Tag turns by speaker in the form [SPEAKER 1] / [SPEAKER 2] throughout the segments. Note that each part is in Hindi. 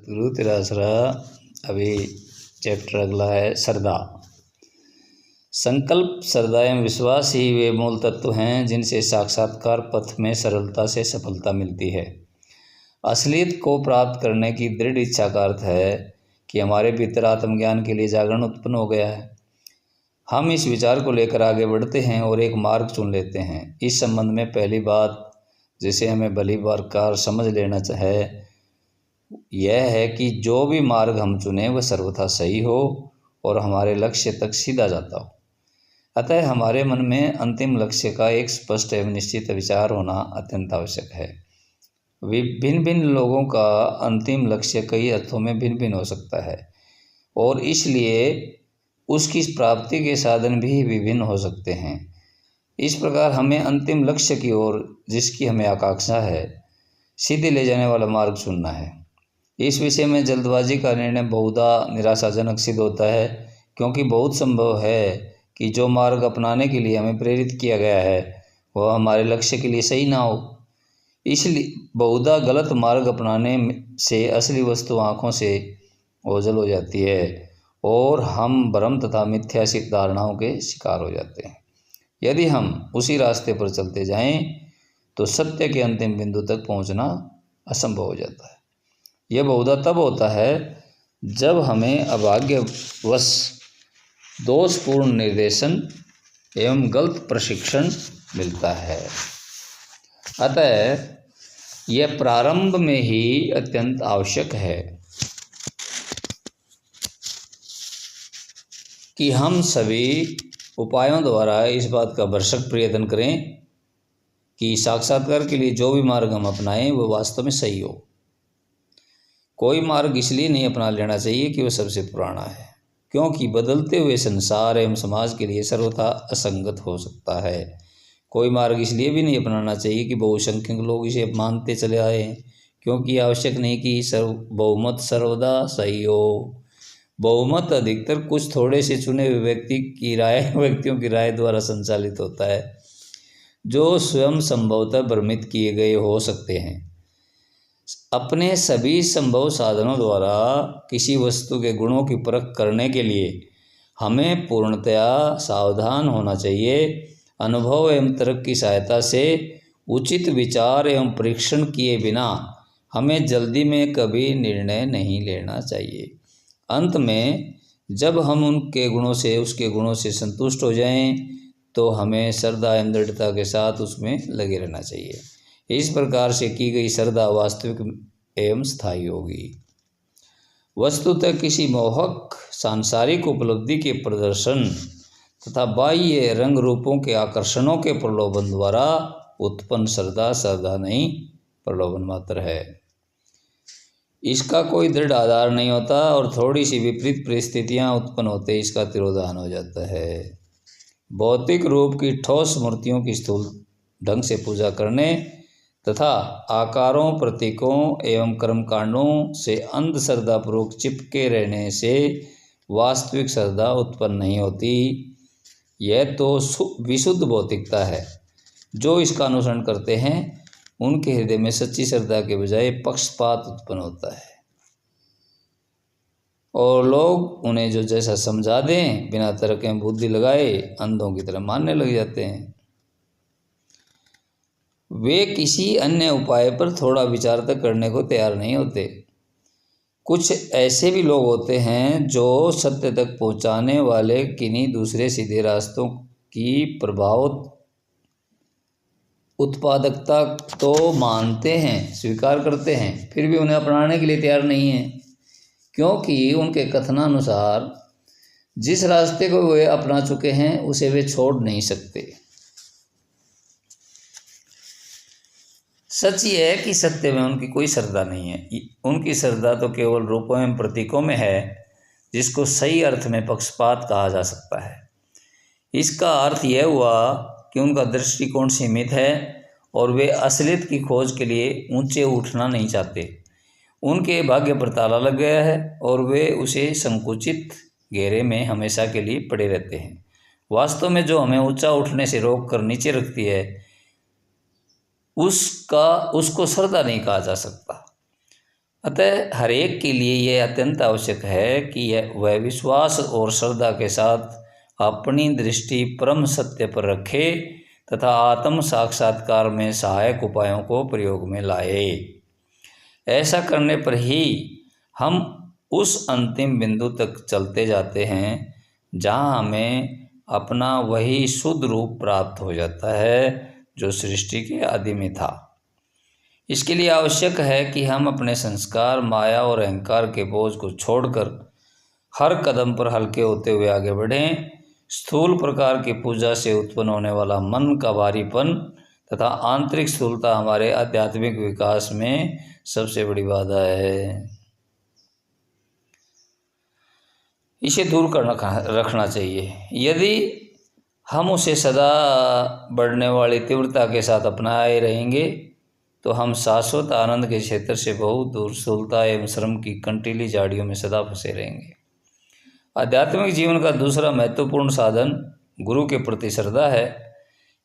[SPEAKER 1] सतगुरु तिरासरा। अभी चैप्टर अगला है श्रद्धा। संकल्प, श्रद्धा एवं विश्वास ही वे मूल तत्व हैं जिनसे साक्षात्कार पथ में सरलता से सफलता मिलती है। असलियत को प्राप्त करने की दृढ़ इच्छा का अर्थ है कि हमारे भीतर आत्मज्ञान के लिए जागरण उत्पन्न हो गया है। हम इस विचार को लेकर आगे बढ़ते हैं और एक मार्ग चुन लेते हैं। इस संबंध में पहली बात जिसे हमें भली बार समझ लेना है यह है कि जो भी मार्ग हम चुनें वह सर्वथा सही हो और हमारे लक्ष्य तक सीधा जाता हो। अतः हमारे मन में अंतिम लक्ष्य का एक स्पष्ट एवं निश्चित विचार होना अत्यंत आवश्यक है। भिन्न भिन्न लोगों का अंतिम लक्ष्य कई अर्थों में भिन्न भिन्न हो सकता है और इसलिए उसकी प्राप्ति के साधन भी विभिन्न हो सकते हैं। इस प्रकार हमें अंतिम लक्ष्य की ओर जिसकी हमें आकांक्षा है सीधे ले जाने वाला मार्ग चुनना है। इस विषय में जल्दबाजी का निर्णय बहुधा निराशाजनक सिद्ध होता है, क्योंकि बहुत संभव है कि जो मार्ग अपनाने के लिए हमें प्रेरित किया गया है वह हमारे लक्ष्य के लिए सही ना हो। इसलिए बहुधा गलत मार्ग अपनाने से असली वस्तु आँखों से ओझल हो जाती है और हम भ्रम तथा मिथ्या सी धारणाओं के शिकार हो जाते हैं। यदि हम उसी रास्ते पर चलते जाएं तो सत्य के अंतिम बिंदु तक पहुंचना असंभव हो जाता है। यह बहुधा तब होता है जब हमें अभाग्यवश दोषपूर्ण निर्देशन एवं गलत प्रशिक्षण मिलता है। अतः यह प्रारंभ में ही अत्यंत आवश्यक है कि हम सभी उपायों द्वारा इस बात का भरसक प्रयत्न करें कि साक्षात्कार के लिए जो भी मार्ग हम अपनाएं वह वास्तव में सही हो। कोई मार्ग इसलिए नहीं अपना लेना चाहिए कि वह सबसे पुराना है, क्योंकि बदलते हुए संसार एवं समाज के लिए सर्वथा असंगत हो सकता है। कोई मार्ग इसलिए भी नहीं अपनाना चाहिए कि बहुसंख्यक लोग इसे मानते चले आए हैं, क्योंकि आवश्यक नहीं कि बहुमत सर्वदा सही हो। बहुमत अधिकतर कुछ थोड़े से चुने हुए व्यक्तियों की राय द्वारा संचालित होता है, जो स्वयं संभवतः भ्रमित किए गए हो सकते हैं। अपने सभी संभव साधनों द्वारा किसी वस्तु के गुणों की परख करने के लिए हमें पूर्णतया सावधान होना चाहिए। अनुभव एवं तर्क की सहायता से उचित विचार एवं परीक्षण किए बिना हमें जल्दी में कभी निर्णय नहीं लेना चाहिए। अंत में जब हम उसके गुणों से संतुष्ट हो जाएं तो हमें श्रद्धा एवं दृढ़ता के साथ उसमें लगे रहना चाहिए। इस प्रकार से की गई श्रद्धा वास्तविक एवं स्थायी होगी। वस्तुतः किसी मोहक सांसारिक उपलब्धि के प्रदर्शन तथा बाह्य रंग रूपों के आकर्षणों के प्रलोभन द्वारा उत्पन्न श्रद्धा नहीं, प्रलोभन मात्र है। इसका कोई दृढ़ आधार नहीं होता और थोड़ी सी विपरीत परिस्थितियां उत्पन्न होते इसका तिरोधान हो जाता है। भौतिक रूप की ठोस मूर्तियों की स्थूल ढंग से पूजा करने तथा आकारों, प्रतीकों एवं कर्मकांडों से अंधश्रद्धापूर्वक चिपके रहने से वास्तविक श्रद्धा उत्पन्न नहीं होती। यह तो विशुद्ध भौतिकता है। जो इसका अनुसरण करते हैं उनके हृदय में सच्ची श्रद्धा के बजाय पक्षपात उत्पन्न होता है और लोग उन्हें जो जैसा समझा दें बिना तर्क एवं बुद्धि लगाए अंधों की तरह मानने लग जाते हैं। वे किसी अन्य उपाय पर थोड़ा विचार तक करने को तैयार नहीं होते। कुछ ऐसे भी लोग होते हैं जो सत्य तक पहुंचाने वाले किन्हीं दूसरे सीधे रास्तों की प्रभाव उत्पादकता तो मानते हैं, स्वीकार करते हैं, फिर भी उन्हें अपनाने के लिए तैयार नहीं हैं, क्योंकि उनके कथनानुसार जिस रास्ते को वे अपना चुके हैं उसे वे छोड़ नहीं सकते। सच ये है कि सत्य में उनकी कोई श्रद्धा नहीं है। उनकी श्रद्धा तो केवल रूपों एवं प्रतीकों में है, जिसको सही अर्थ में पक्षपात कहा जा सकता है। इसका अर्थ यह हुआ कि उनका दृष्टिकोण सीमित है और वे असलियत की खोज के लिए ऊंचे उठना नहीं चाहते। उनके भाग्य पर ताला लग गया है और वे उसे संकुचित घेरे में हमेशा के लिए पड़े रहते हैं। वास्तव में जो हमें ऊंचा उठने से रोक कर नीचे रखती है उसको श्रद्धा नहीं कहा जा सकता। अतः हर एक के लिए यह अत्यंत आवश्यक है कि वह विश्वास और श्रद्धा के साथ अपनी दृष्टि परम सत्य पर रखे तथा आत्म साक्षात्कार में सहायक उपायों को प्रयोग में लाए। ऐसा करने पर ही हम उस अंतिम बिंदु तक चलते जाते हैं जहाँ हमें अपना वही शुद्ध रूप प्राप्त हो जाता है जो सृष्टि के आदि में था। इसके लिए आवश्यक है कि हम अपने संस्कार, माया और अहंकार के बोझ को छोड़कर हर कदम पर हल्के होते हुए आगे बढ़ें। स्थूल प्रकार की पूजा से उत्पन्न होने वाला मन का भारीपन तथा आंतरिक स्थूलता हमारे आध्यात्मिक विकास में सबसे बड़ी बाधा है। इसे दूर रखना चाहिए। यदि हम उसे सदा बढ़ने वाली तीव्रता के साथ अपनाए रहेंगे तो हम शाश्वत आनंद के क्षेत्र से बहुत दूर स्थूलता एवं श्रम की कंटीली झाड़ियों में सदा फंसे रहेंगे। आध्यात्मिक जीवन का दूसरा महत्वपूर्ण साधन गुरु के प्रति श्रद्धा है,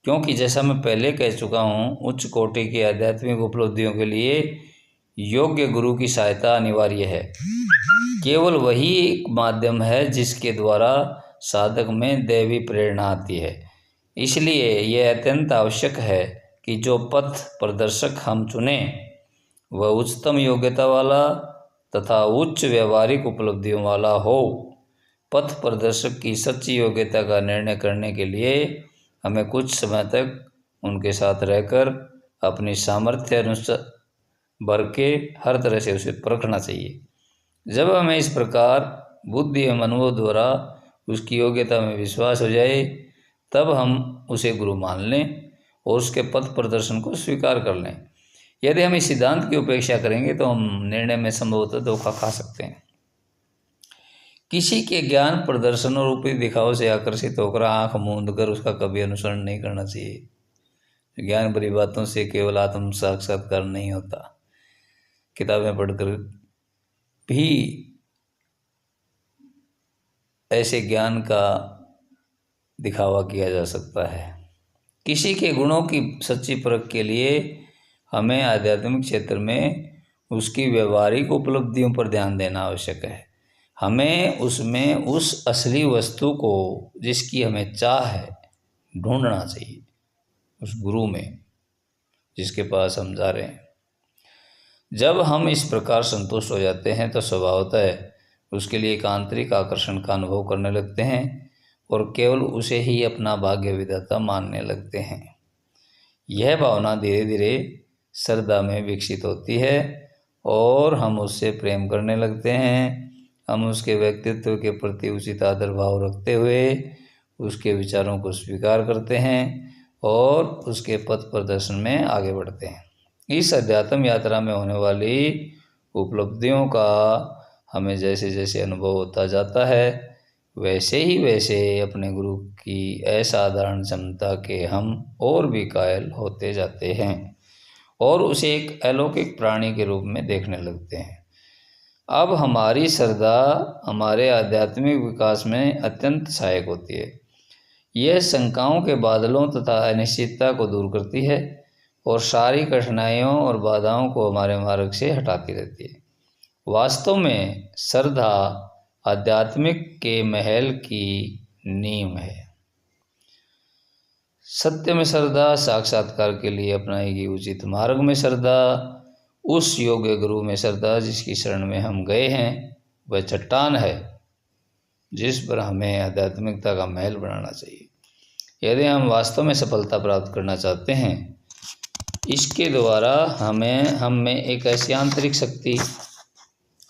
[SPEAKER 1] क्योंकि जैसा मैं पहले कह चुका हूँ, उच्च कोटि की आध्यात्मिक उपलब्धियों के लिए योग्य गुरु की सहायता अनिवार्य है। केवल वही एक माध्यम है जिसके द्वारा साधक में दैवी प्रेरणा आती है। इसलिए यह अत्यंत आवश्यक है कि जो पथ प्रदर्शक हम चुनें वह उच्चतम योग्यता वाला तथा उच्च व्यवहारिक उपलब्धियों वाला हो। पथ प्रदर्शक की सच्ची योग्यता का निर्णय करने के लिए हमें कुछ समय तक उनके साथ रहकर अपनी सामर्थ्य अनुसार भर के हर तरह से उसे परखना चाहिए। जब हमें इस प्रकार बुद्धि एवं अनुभव द्वारा उसकी योग्यता में विश्वास हो जाए, तब हम उसे गुरु मान लें और उसके पथ प्रदर्शन को स्वीकार कर लें। यदि हम इस सिद्धांत की उपेक्षा करेंगे तो हम निर्णय में संभवतः धोखा खा सकते हैं। किसी के ज्ञान प्रदर्शन और ऊपरी दिखाव से आकर्षित होकर आंख मूंद कर उसका कभी अनुसरण नहीं करना चाहिए। ज्ञान भरी बातों से केवल आत्म साक्षात्कार नहीं होता। किताबें पढ़कर भी ऐसे ज्ञान का दिखावा किया जा सकता है। किसी के गुणों की सच्ची परख के लिए हमें आध्यात्मिक क्षेत्र में उसकी व्यवहारिक उपलब्धियों पर ध्यान देना आवश्यक है। हमें उसमें उस असली वस्तु को जिसकी हमें चाह है ढूंढना चाहिए, उस गुरु में जिसके पास हम जा रहे हैं। जब हम इस प्रकार संतुष्ट हो जाते हैं तो स्वभावतः उसके लिए एक आंतरिक आकर्षण का अनुभव करने लगते हैं और केवल उसे ही अपना भाग्य विधाता मानने लगते हैं। यह भावना धीरे धीरे श्रद्धा में विकसित होती है और हम उससे प्रेम करने लगते हैं। हम उसके व्यक्तित्व के प्रति उचित आदर भाव रखते हुए उसके विचारों को स्वीकार करते हैं और उसके पथ प्रदर्शन में आगे बढ़ते हैं। इस अध्यात्म यात्रा में होने वाली उपलब्धियों का हमें जैसे जैसे अनुभव होता जाता है, वैसे ही वैसे अपने गुरु की असाधारण क्षमता के हम और भी कायल होते जाते हैं और उसे एक अलौकिक प्राणी के रूप में देखने लगते हैं। अब हमारी श्रद्धा हमारे आध्यात्मिक विकास में अत्यंत सहायक होती है। यह शंकाओं के बादलों तथा अनिश्चितता को दूर करती है और सारी कठिनाइयों और बाधाओं को हमारे मार्ग से हटाती रहती है। वास्तव में श्रद्धा आध्यात्मिक के महल की नींव है। सत्य में श्रद्धा, साक्षात्कार के लिए अपनाएगी उचित मार्ग में श्रद्धा, उस योग्य गुरु में श्रद्धा जिसकी शरण में हम गए हैं, वह चट्टान है जिस पर हमें आध्यात्मिकता का महल बनाना चाहिए। यदि हम वास्तव में सफलता प्राप्त करना चाहते हैं, इसके द्वारा हम में एक ऐसी आंतरिक शक्ति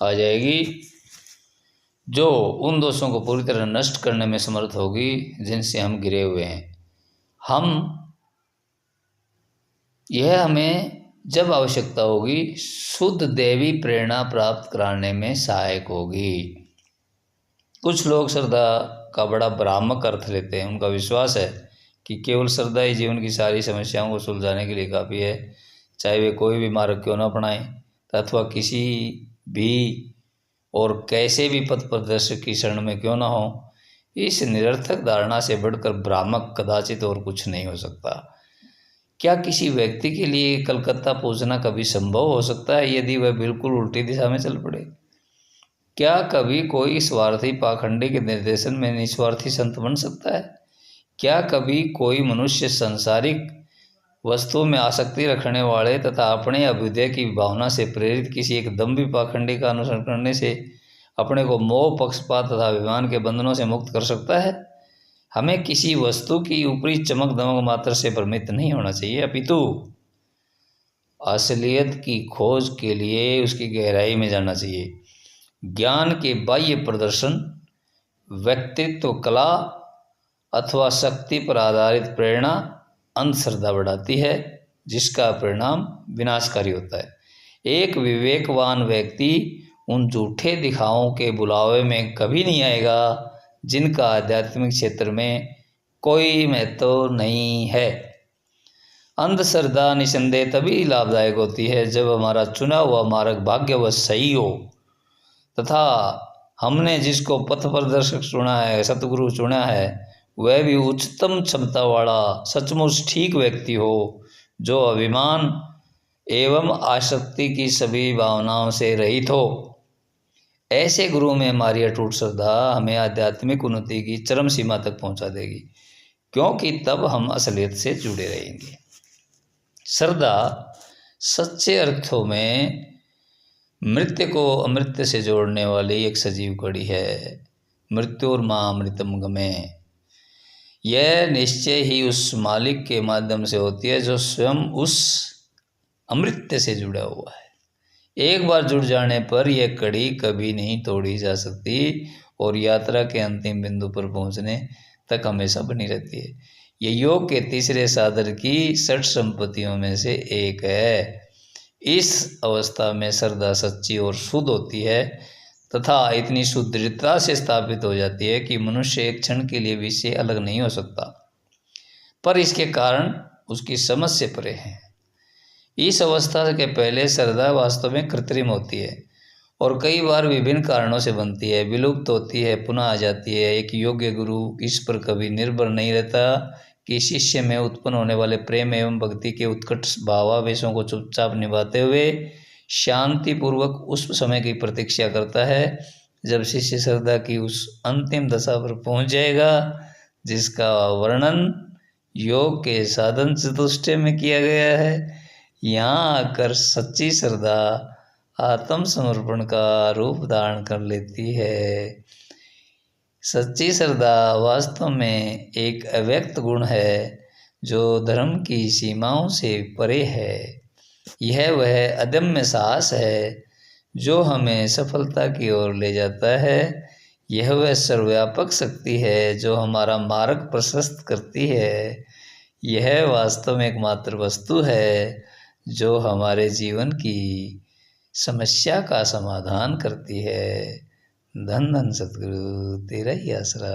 [SPEAKER 1] आ जाएगी जो उन दोषों को पूरी तरह नष्ट करने में समर्थ होगी जिनसे हम घिरे हुए हैं। यह हमें जब आवश्यकता होगी शुद्ध दैवी प्रेरणा प्राप्त कराने में सहायक होगी। कुछ लोग श्रद्धा का बड़ा भ्रामक अर्थ लेते हैं। उनका विश्वास है कि केवल श्रद्धा ही जीवन की सारी समस्याओं को सुलझाने के लिए काफ़ी है, चाहे वे कोई भी मार्ग क्यों न अपनाएं अथवा किसी भी और कैसे भी पथ प्रदर्शक की शरण में क्यों न हो। इस निरर्थक धारणा से बढ़कर भ्रामक कदाचित और कुछ नहीं हो सकता। क्या किसी व्यक्ति के लिए कलकत्ता पहुंचना कभी संभव हो सकता है यदि वह बिल्कुल उल्टी दिशा में चल पड़े? क्या कभी कोई स्वार्थी पाखंडी के निर्देशन में निस्वार्थी संत बन सकता है? क्या कभी कोई मनुष्य सांसारिक वस्तुओं में आसक्ति रखने वाले तथा अपने अभ्युदय की भावना से प्रेरित किसी एक दम्भी पाखंडी का अनुसरण करने से अपने को मोह, पक्षपात तथा अभिमान के बंधनों से मुक्त कर सकता है? हमें किसी वस्तु की ऊपरी चमक दमक मात्र से भ्रमित नहीं होना चाहिए, अपितु असलियत की खोज के लिए उसकी गहराई में जाना चाहिए। ज्ञान के बाह्य प्रदर्शन, व्यक्तित्व, कला अथवा शक्ति पर आधारित प्रेरणा अंधश्रद्धा बढ़ाती है, जिसका परिणाम विनाशकारी होता है। एक विवेकवान व्यक्ति उन झूठे दिखावों के बुलावे में कभी नहीं आएगा जिनका आध्यात्मिक क्षेत्र में कोई महत्व नहीं है। अंधश्रद्धा निसंदेह तभी लाभदायक होती है जब हमारा चुना हुआ मार्ग भाग्यवश सही हो तथा हमने जिसको पथ प्रदर्शक चुना है, सतगुरु चुना है, वह भी उच्चतम क्षमता वाला सचमुच ठीक व्यक्ति हो जो अभिमान एवं आसक्ति की सभी भावनाओं से रहित हो। ऐसे गुरु में हमारी अटूट श्रद्धा हमें आध्यात्मिक उन्नति की चरम सीमा तक पहुंचा देगी, क्योंकि तब हम असलियत से जुड़े रहेंगे। श्रद्धा सच्चे अर्थों में मृत्यु को अमृत से जोड़ने वाली एक सजीव कड़ी है। मृत्युर मां अमृतम गमे, यह निश्चय ही उस मालिक के माध्यम से होती है जो स्वयं उस अमृत से जुड़ा हुआ है। एक बार जुड़ जाने पर यह कड़ी कभी नहीं तोड़ी जा सकती और यात्रा के अंतिम बिंदु पर पहुंचने तक हमेशा बनी रहती है। यह योग के तीसरे साधन की 6 संपत्तियों में से एक है। इस अवस्था में श्रद्धा सच्ची और शुद्ध होती है तथा इतनी सुदृढ़ता से स्थापित हो जाती है कि मनुष्य एक क्षण के लिए भी इससे अलग नहीं हो सकता, पर इसके कारण उसकी समझ से परे है। इस अवस्था के पहले श्रद्धा वास्तव में कृत्रिम होती है और कई बार विभिन्न कारणों से बनती है, विलुप्त होती है, पुनः आ जाती है। एक योग्य गुरु इस पर कभी निर्भर नहीं रहता कि शिष्य में उत्पन्न होने वाले प्रेम एवं भक्ति के उत्कट भावावेशों को चुपचाप निभाते हुए शांतिपूर्वक उस समय की प्रतीक्षा करता है जब शिष्य श्रद्धा की उस अंतिम दशा पर पहुंच जाएगा जिसका वर्णन योग के साधन चतुष्टय में किया गया है। यहाँ आकर सच्ची श्रद्धा आत्मसमर्पण का रूप धारण कर लेती है। सच्ची श्रद्धा वास्तव में एक अव्यक्त गुण है जो धर्म की सीमाओं से परे है। यह वह अदम्य साहस है जो हमें सफलता की ओर ले जाता है। यह वह सर्वव्यापक शक्ति है जो हमारा मार्ग प्रशस्त करती है। यह वास्तव में एकमात्र वस्तु है जो हमारे जीवन की समस्या का समाधान करती है। धन धन सतगुरु तेरा ही आसरा।